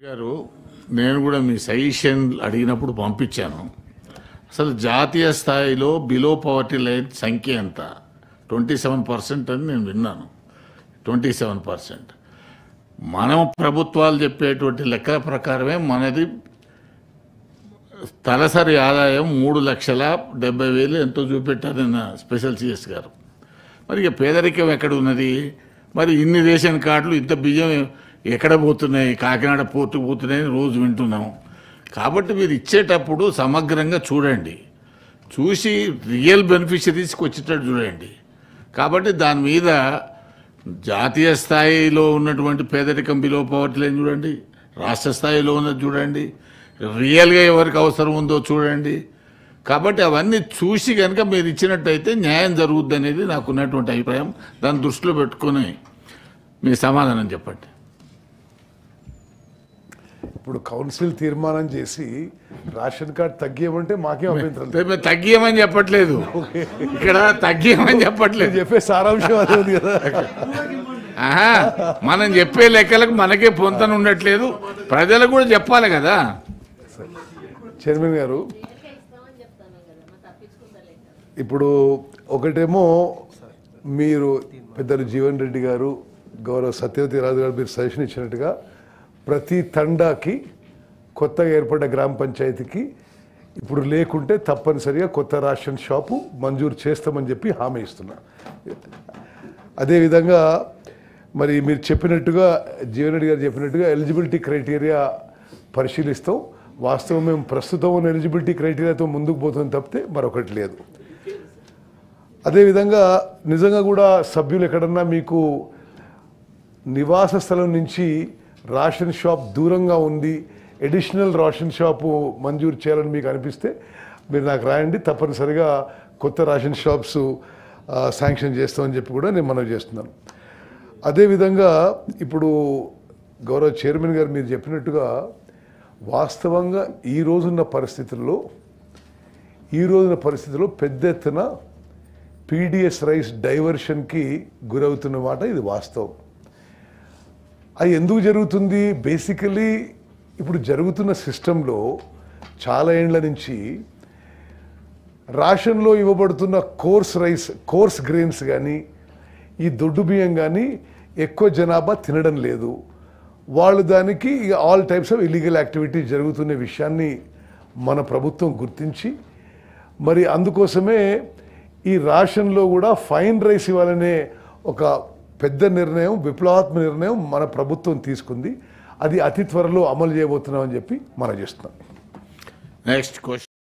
గారు నేను కూడా మీ సజెషన్ అడిగినప్పుడు పంపించాను. అసలు జాతీయ స్థాయిలో బిలో పవర్టీ లైన్ సంఖ్య ఎంత? 27% అని నేను విన్నాను. 27%. మనం ప్రభుత్వాలు చెప్పేటువంటి లెక్కల ప్రకారమే మనది తలసరి ఆదాయం 3,70,000 ఎంతో చూపెట్టారు నిన్న స్పెషల్ సిఎస్ గారు. మరి ఇక పేదరికం ఎక్కడ ఉన్నది? మరి ఇన్ని రేషన్ కార్డులు, ఇంత బియ్యం ఎక్కడ పోతున్నాయి? కాకినాడ పోర్టు పోతున్నాయని రోజు వింటున్నాం. కాబట్టి మీరు ఇచ్చేటప్పుడు సమగ్రంగా చూడండి, చూసి రియల్ బెనిఫిషరీస్కి వచ్చేటట్టు చూడండి. కాబట్టి దాని మీద జాతీయ స్థాయిలో ఉన్నటువంటి పేదరికం బిలో పవర్టీ లైన్ చూడండి, రాష్ట్ర స్థాయిలో ఉన్నది చూడండి, రియల్గా ఎవరికి అవసరం ఉందో చూడండి. కాబట్టి అవన్నీ చూసి కనుక మీరు ఇచ్చినట్టయితే న్యాయం జరుగుద్ది అనేది నాకున్నటువంటి అభిప్రాయం. దాన్ని దృష్టిలో పెట్టుకొని మీ సమాధానం చెప్పండి. ఇప్పుడు కౌన్సిల్ తీర్మానం చేసి రేషన్ కార్డు తగ్గియమంటే మాకేం అభ్యంతరం లేదు. మేము తగ్గియమని చెప్పట్లేదు, ఇక్కడ తగ్గియమని చెప్పట్లేదు, చెప్పే సారాంశం అదే ఉంది కదా. మనం చెప్పే లెక్కలకు మనకే పొంతన ఉండట్లేదు, ప్రజలకు కూడా చెప్పాలి కదా. చైర్మన్ గారు, ఇప్పుడు ఒకటేమో మీరు పెద్దలు జీవన్ రెడ్డి గారు, గౌరవ సత్యవతి రాజు గారు మీరు సజెషన్ ఇచ్చినట్టుగా ప్రతి తండాకి కొత్తగా ఏర్పడ్డ గ్రామ పంచాయతీకి ఇప్పుడు లేకుంటే తప్పనిసరిగా కొత్త రేషన్ షాపు మంజూరు చేస్తామని చెప్పి హామీ ఇస్తున్నా. అదేవిధంగా మరి మీరు చెప్పినట్టుగా జీవన్ రెడ్డి గారు చెప్పినట్టుగా ఎలిజిబిలిటీ క్రైటీరియా పరిశీలిస్తాం. వాస్తవం మేము ప్రస్తుతం ఉన్న ఎలిజిబిలిటీ క్రైటీరియాతో ముందుకు పోతాం తప్పితే మరొకటి లేదు. అదేవిధంగా నిజంగా కూడా సభ్యులు ఎక్కడన్నా మీకు నివాస స్థలం నుంచి రేషన్ షాప్ దూరంగా ఉంది, అడిషనల్ రేషన్ షాపు మంజూరు చేయాలని మీకు అనిపిస్తే మీరు నాకు రాయండి, తప్పనిసరిగా కొత్త రేషన్ షాప్స్ శాంక్షన్ చేస్తామని చెప్పి కూడా నేను మనవి చేస్తున్నాను. అదేవిధంగా ఇప్పుడు గౌరవ చైర్మన్ గారు మీరు చెప్పినట్టుగా వాస్తవంగా ఈ రోజున్న పరిస్థితుల్లో పెద్ద ఎత్తున పీడిఎస్ రైస్ డైవర్షన్కి గురవుతున్న మాట ఇది వాస్తవం. అది ఎందుకు జరుగుతుంది? బేసికలీ ఇప్పుడు జరుగుతున్న సిస్టంలో చాలా ఏండ్ల నుంచి రేషన్లో ఇవ్వబడుతున్న కోర్స్ గ్రెయిన్స్ కానీ ఈ దొడ్డు బియ్యం కానీ ఎక్కువ జనాభా తినడం లేదు. వాళ్ళు దానికి all types of illegal activity జరుగుతున్న విషయాన్ని మన ప్రభుత్వం గుర్తించి మరి అందుకోసమే ఈ రేషన్లో కూడా ఫైన్ రైస్ ఇవ్వాలనే ఒక పెద్ద నిర్ణయం, విప్లవాత్మక నిర్ణయం మన ప్రభుత్వం తీసుకుంది. అది అతి త్వరలో అమలు చేయబోతున్నామని చెప్పి మనం చేస్తున్నాం. Next question.